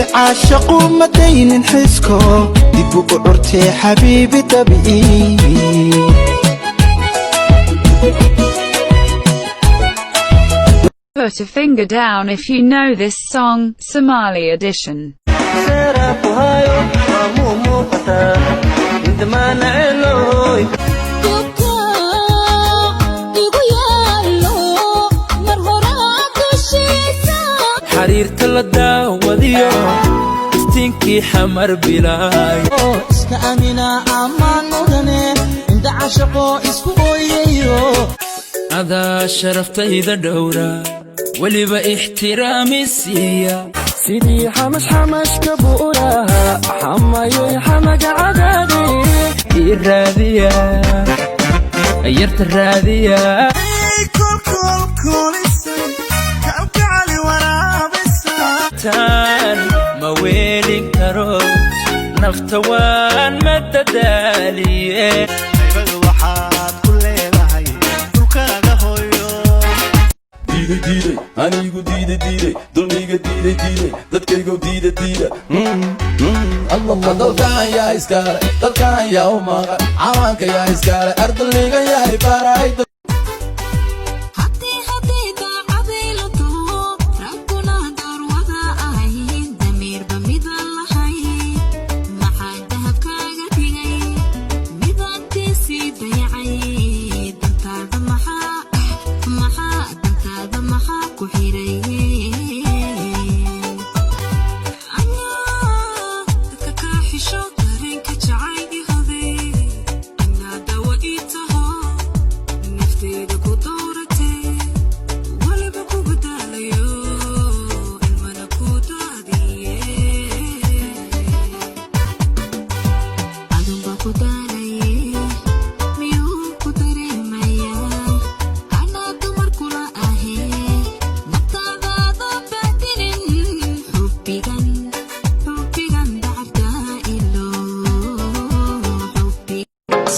عاشقوا مدين حسكو دبوا عرتي حبيبي طبيعي Put a finger down if you know this song, Somali edition. حريرت للداوديو استنكي حمر بلاي اسك امينة امان مدني انت عاشقو اسكو اوييو هذا شرفت اذا دورا ولي باحترامي سيا سيدي حمش كبوراها حمايو حمق عدادي الراذية غيرت الراذية كل كالكالي ورا بساتان ما ويلي كرو نفتوان مددالي diiday anigu diiday dulmiga diiday dadkaygu diiday Allah dalkan yaa iskale dalkan yaa u maqan cawaanka yaa iskale ardayga yaa ibaray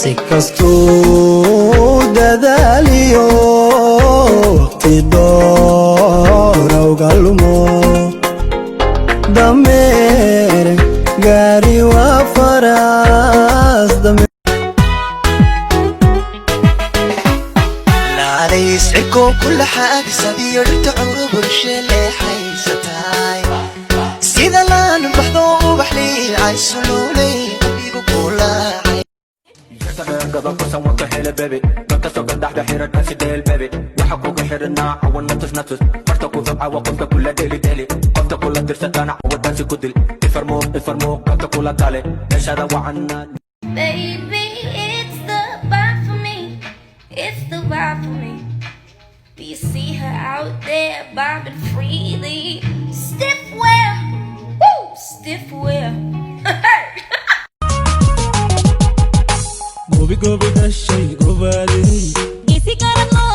سكستو دذاليو وقتي دورا وقلمو دمير قاري وفراس دمير لا يسعكو كل حاجة سدي يرتعو برشلي حيستاي سيدا لا نبحثو وبحلي عيسولولي بيقو كلها قبل قصة وكحيل بيبي قلت سوق الدحدة حيرة ناسي ديل بيبي وحكوك حيرنا عوال نتس فرتكو ضبعة وقلت كل ديلي قلت كل درستانا عوال دانسي كدل الفرمو قلت كل دالي ايش هذا وعنا Baby, it's the vibe for me. It's the vibe for me. Do you see her out there bobbing freely? Stiff wear, woo, stiff wear. gobi dashay gobadey Gisi karano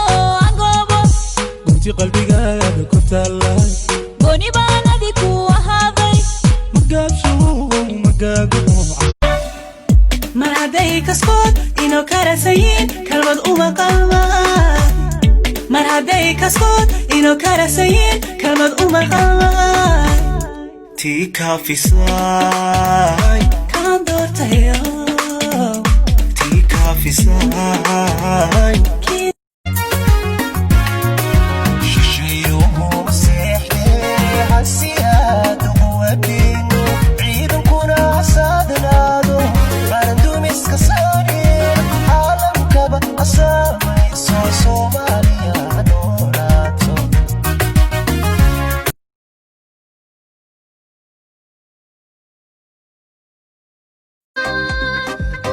angobo gunti qalbigaaga ku taalay goni baanadi ku ahaaday magaabsho magaago mar hadday kaskood inoo karasayin kalmad uma qalmaan mar hadday kaskood inoo karasayin kalmad uma qalmaan tii kaafisay kaan doortayo كافيساي شيوه مسيحي عالسياد وودينو عيد كنا عصادنادو غاندو مسكسارين عالم كبا أسامي سوماليا دوراتو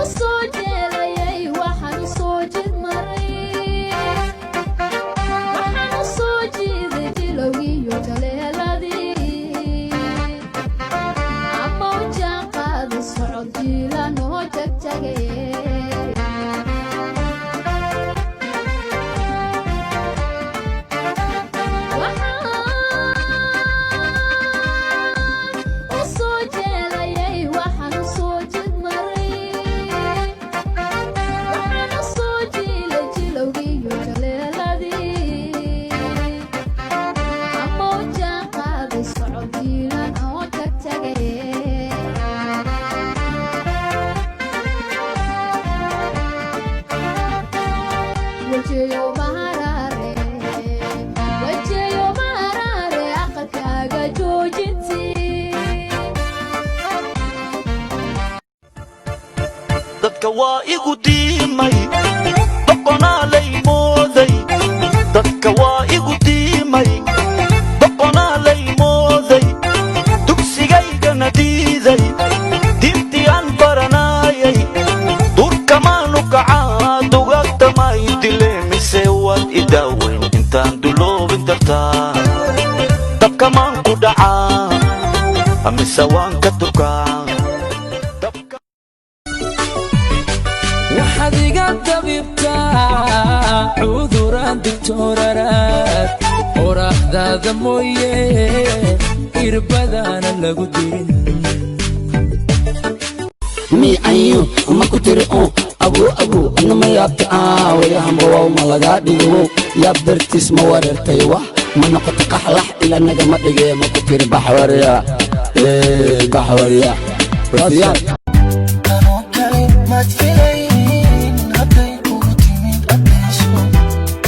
Usoo jeelayay waxaan usoo jid maray dadka waa igu diimay boqonaa lay mooday dadka waa igu diimay boqonaa lay mooday dugsigaygana diiday diintii aan baranaayay durkamaanu kacaa dugagtamay dile mise waad i daaweyn intaan duloobin dartaa dabkamaan ku dhacaa mise waan ka tukaa waxaad iga dabibtaa cuduraan digtooraraad qoraaxdaada mooye irbadaana lagu dirin mi ayu maku tiri abu adna ma yaabta wayahanbawaw ma lagaa dhigowow yaab dartiis ma wareertay wax ma noqota qaxlax ila nagama dhigee maku tiri baxwariya wasiyaal tanoo kale maad filayn hadday kugu timid adkayso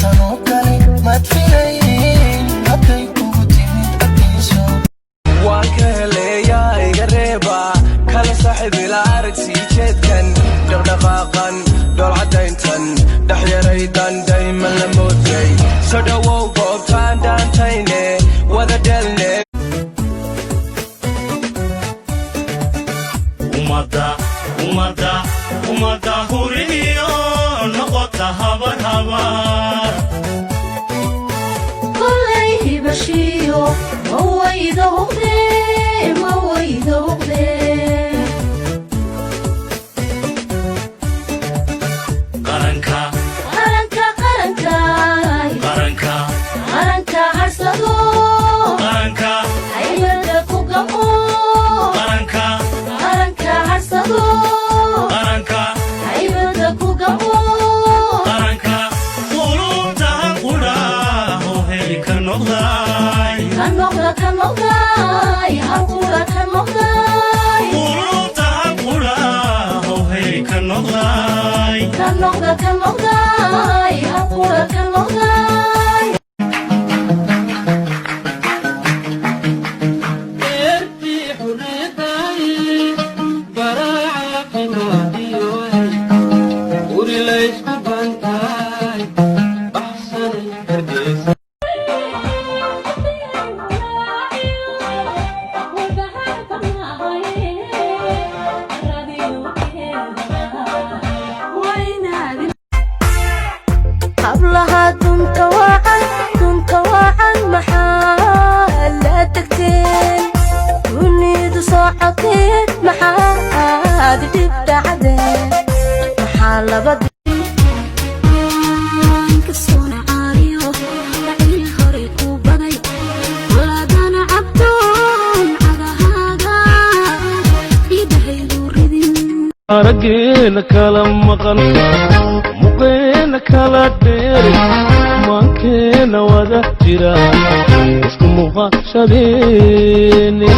tanoo kale maad filayn hadday kugu timid adkayso waan ka heleeyaa iga reeba kala saaxiib ila arag sii jeedkan dhaqdhaqaaqan dhoolcadayntan dhexyaraydan dayman la moodiyay soo dhowow goobtaan dhaantayne wada dhelne umada huriyo noqota habar habar kolay hibashiyo mawayda huqde qaranka harsado qaranka haybada ku gamo qaranka harsado qaranka haybada ku gamo qaranka qulubta qudhaho heli ka noqday halqura ka noqday qulubta qudhaho heli ka noqday halqura ka noqday hablaha dunta wacan maxaa la tagteen dunidu socoteen maxaad dhib dhacdeen maxaa laba araggeena kala maqan muqeena kala dheeri maankeena wada jira isku muuqashadeeni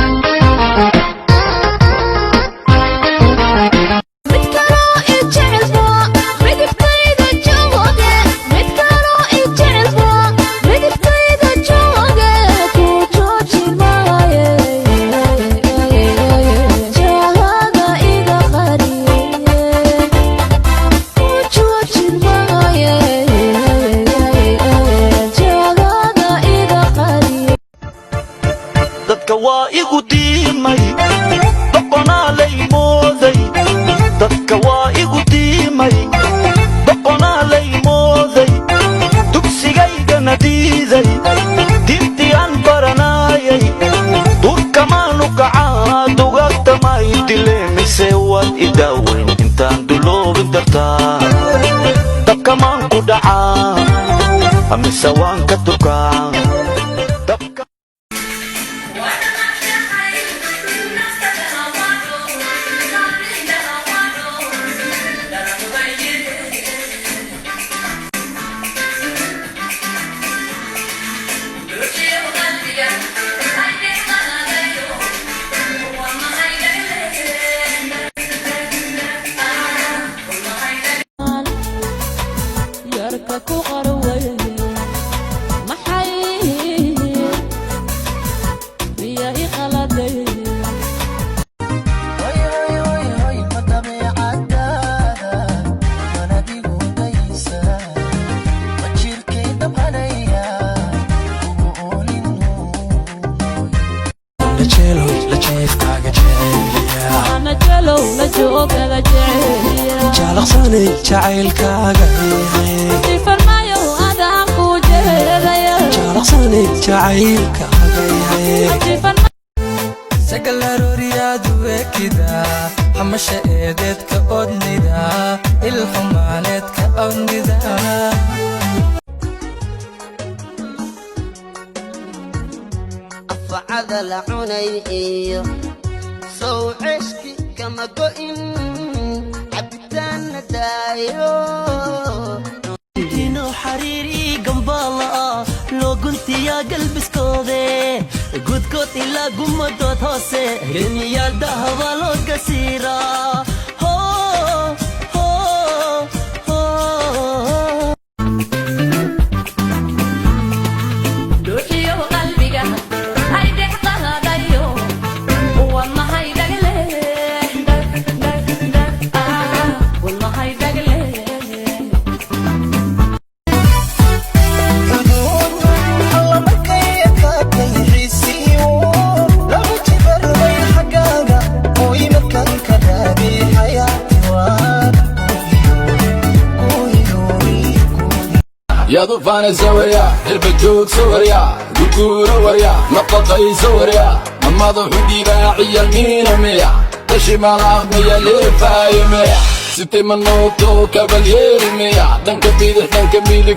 dadka waa igu diimay boqonaa lay mooday dadka waa igu diimay boqonaa lay mooday dugsigaygana diiday diintii aan baranaayay durkamaanu kacaa dugagtamay dile mise waad i daaweyn intaan duloobin dartaa dabkamaan ku dhacaa mise waan ka tukaa yarka ku qarway maxay jalaqsanay jacaylkaaga farmaayo adaan ku jeedaya jalaqsanay jacaylkaaga sagalarooriyaadu ekida hamasha eedeedka odnida ilxumaaneedka odnida afacada la cunay iyo sow ceshki kama go'in cabitaanna daayo inuu xariiri gambala loo guntiyaa galbiskoode gudkood ilaa gumadood hoose remiyaal dahaba loo gasiiraa يا ضفان سوريا البجوك سوريا قدور وريا نقطي سوريا أما ضحودي باعي المين ميا تشي ملاغمية لفاي ميا ستي من نوتو كاباليري ميا دنك بيدح دنك ميلي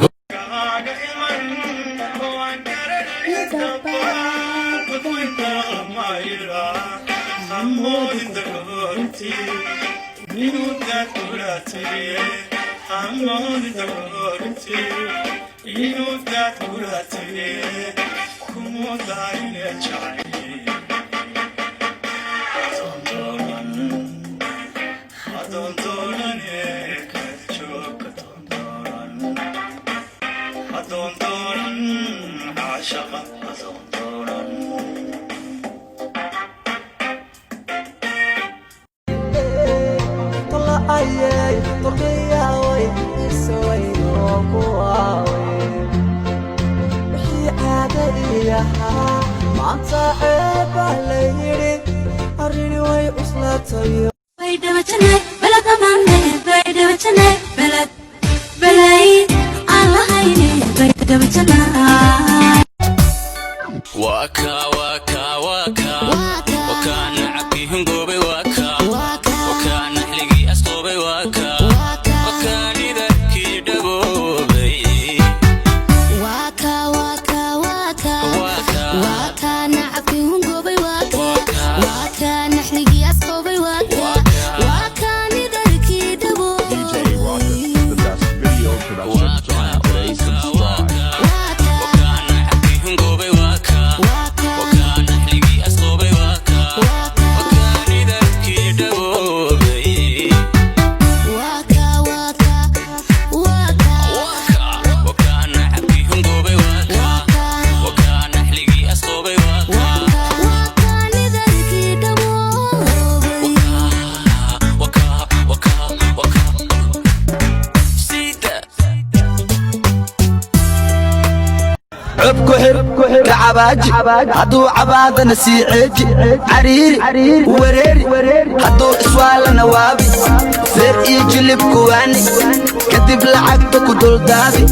waka waka waka waka nacabkihim goobay waka waka naxligii asqoobay waka waka nidarkii dhagoobay waka waka waka waka nacabkihim goobay waka waka naxligii asqoobay waka waka nidarkii dhagoobay كعباجي هدو عبادنا سيعجي عريري وريري هدو اسوال نوابي فير يجلب كواني كدب لعقتك ودول دابي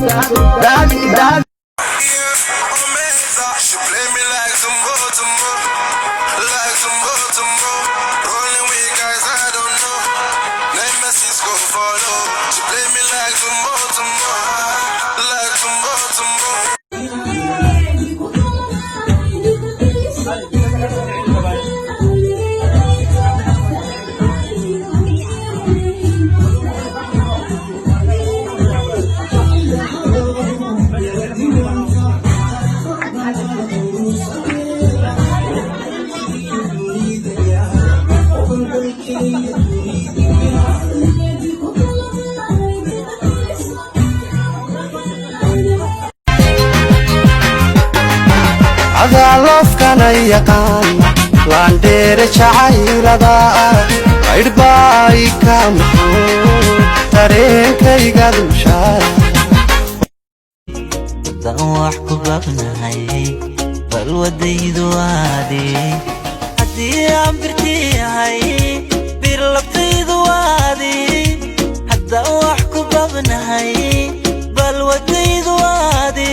adaalofkana yaqaan laandheere jacaylada qaydhbaay ka muxuu dareenkayga dulshaara dan wax ku baqnahay bal wadaydu aadee haddii aan birtiyahay birlabtaydu aadee haddaan wax ku babnahay bal wadaydu waadi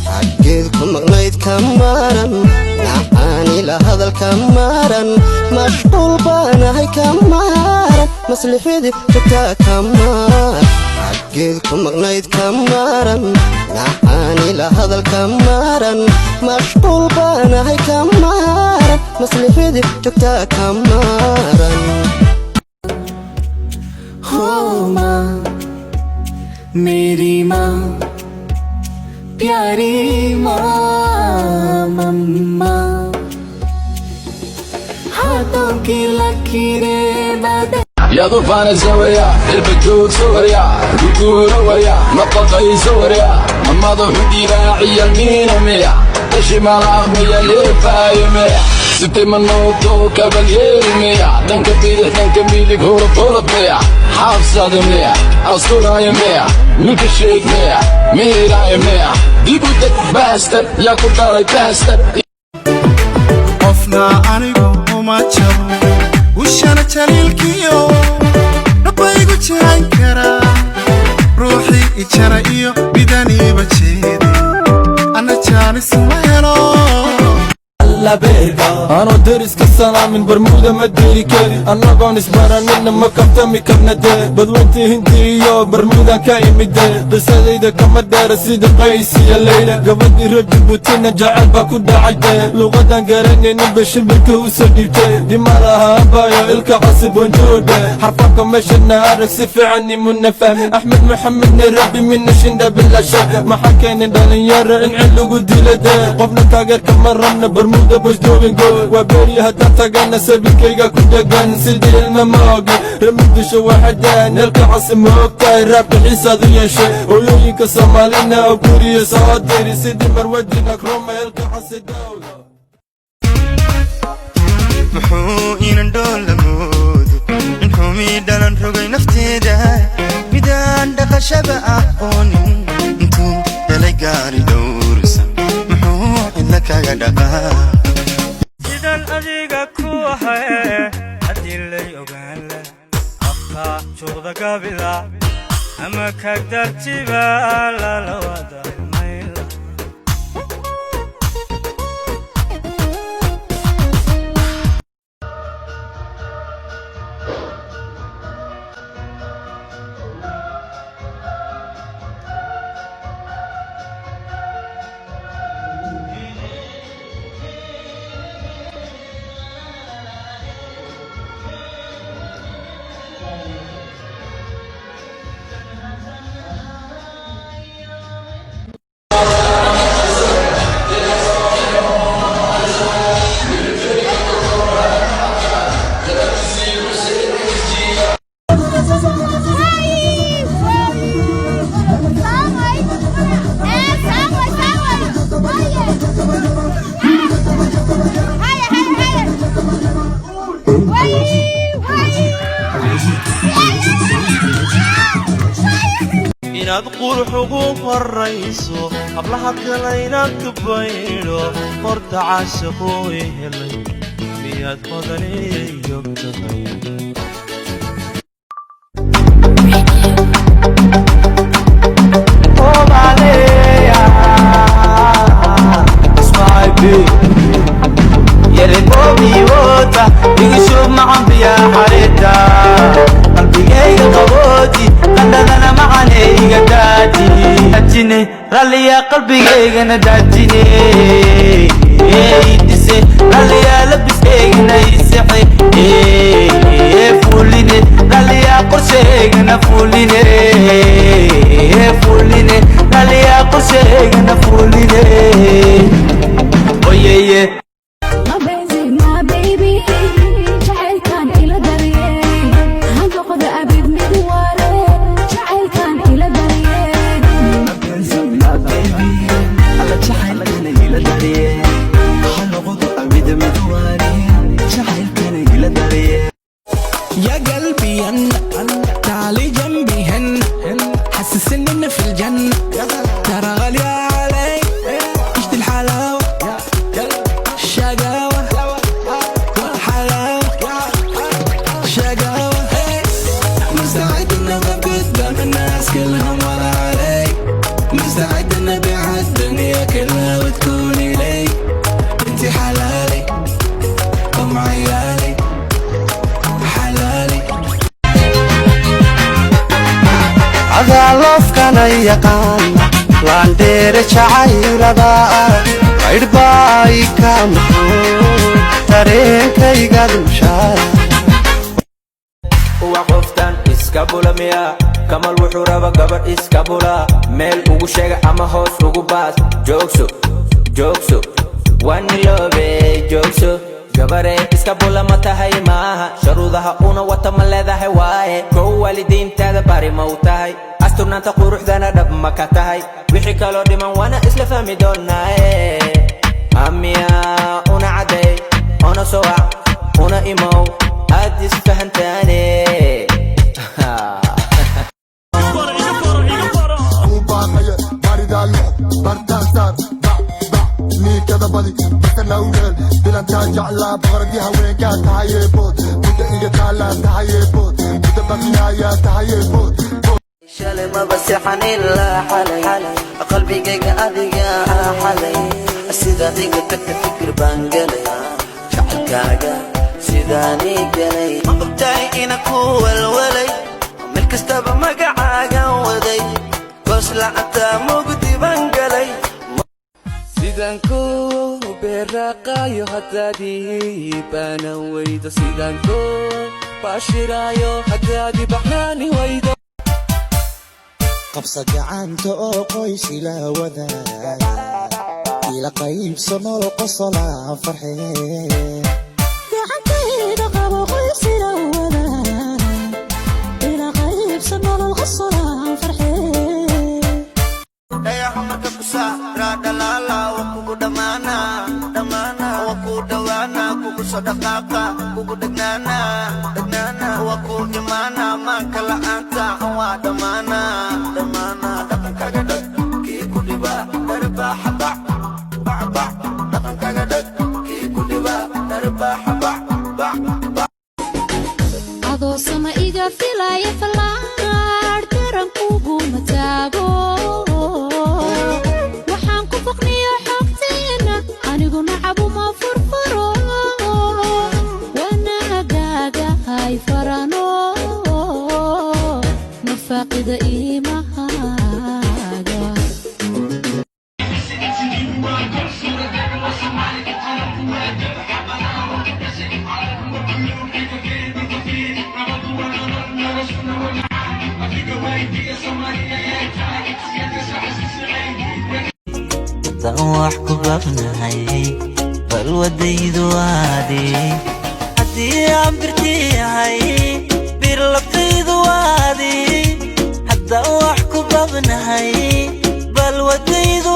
xaggeed ku maqnayd ka maran nacaani la hadalka maran mashquul baanahay ka maran maslixadii joogtaa ka maran xaggeed ku maqnayd ka maran nacaani la hadalka maran mashquul baanahay ka maran maslixadii joogtaa ka maran माँ मेरी माँ प्यारी माँ मम्मा हाथों की लकीरें बदल يا طوفان الزوريا البجوج سوريا البجور وريا نطقي سوريا مماضو هدي راعي المين وميا الشمال عمية لفايميا ستي من نوتو كابالير ميا دنك بيدح دنك ميلك هورب هورب ميا حافظة ميا أسطورة ميا ملك الشيك ميا ميرا ميا ديكو تك باستر يا كوكاري باستر قفنا عنيقو وما تشابو وشانا تليلكيو ربايقو جاين كرا روحي إجارة إيو بداني بجيدي أنا جاني سويلو أنا دارس كسانا من برمودا مديري كاري أنا قونس برانينا ما كفتمي كم ندار بدوانتي هنتي يو برمودا كاي مدار قصة إذا كم دارس إذا قيسي يا ليلى قبضي رجل بوتينا جعل باكو داعيدا لغدا قراني نبش البكو سديبتي دي مالها بايا إلكا عصب ونجودا حرفاكم مشينا ركسفي عني منا فاهمين أحمد محمد نربي من نشندا بالله شاك ما حكينا دالي يارا نعلو قدي لدا قفنا تاقر كمرنا برمودا بوش دوبين قول وبيري هدان تاقانا سبيكيقا كوداقان سيدي المماقي رميد شو واحدان نلقى عاصم موقتاي راب الحيسا ذي شي ويوينك سومالينا وكوريا صواديري سيدي مرودينا كروما يلقى حسي دولة محو إنان دول لمودو إنحو ميدالان روغي نفتيدا ميدان دقا شبا أقونين انتو دالي قاري دورسا محو إلا كاقا دقا sidan adiga ku ahaye haddii lay ogaan leh afkaa juuqda gabila ama kagdartiba lala wada ilmayla inaad qurux ugu horayso hablaha kale inaad ka baydo horta caashaqo i helay miyaad hodanay ogtahay يشوف معهم بيا حريتا قلبي جاي قبوتي قلدنا معاني قداتي داتيني رالي يا قلبي جاي داتيني يدسي رالي يا لبس جاي يسحي فوليني رالي يا قرشي فوليني فوليني رالي يا قرشي فوليني ويي يا قلبي تعالي جنبي هن حسسني إن في الجنة ترى غالية علي عشت الحلاوة الشقاوة والحلاوة شقاوة kana yaqaana laandheere jacaylada qaydhbaay ka muxuu dareenkayga dulshaa وقفتان iskabula miya kamal wuxuu raba gabadh iskabula meel ugu sheega ama hoos ugu baas joogso waniloobe joogso gabare iskabula ma tahay maaha sharuudaha una wata ma leedahay waaye kow waalidiintaada bari ma u tahay asturnaanta quruxdana dhab ma ka tahay wixii kaloo dhiman waana isla fahmi doonaaye amiya una caday una sowac una imow aad isfahantaane shalay maba seexanin la xalay qalbigayga adiga xalay sidaan iga tagta fikir baan gelaya jacaylkaaga sidaan ii gelay ma ogtahay ina ku walwalay meel kastaba magacaagan waday goos lacagta mugdi baan galay sidaan ku beeraqaayo haddaadii baanan weydo sidaan ku baashiraayo haddaadii baxnaani weydo qabsa gacanta oo qoys ila wadaag ila qaybso nolol qosolaa farxee gacantayda qabo qoys ila wadaag ila qaybso nolol qosolaa farxee dhayaha marka ku saara dhalaala waa kugu dhammaana waa ku dhawaana kugu soo dhaqaaqa kugu dhegnaana waa ku imaana maanka la'aanta waa dhammaana dhaqankaga dhag kii ku dhiba darbaaxa bac dhaqankaga dhag kii ku dhiba darbaaxa bac adoo sama iga filaya fallaar daran kugu mataago waxaan ku faqniyo xogteena anigu nacabu ma furfuro wanagaaga hay farano nafaaqida iimahaaga dan wax ku babnahay bal wadaydu waadii haddii aan birtiyahay bir labtaydu waadii haddaan wax ku babnahay bal wadaydu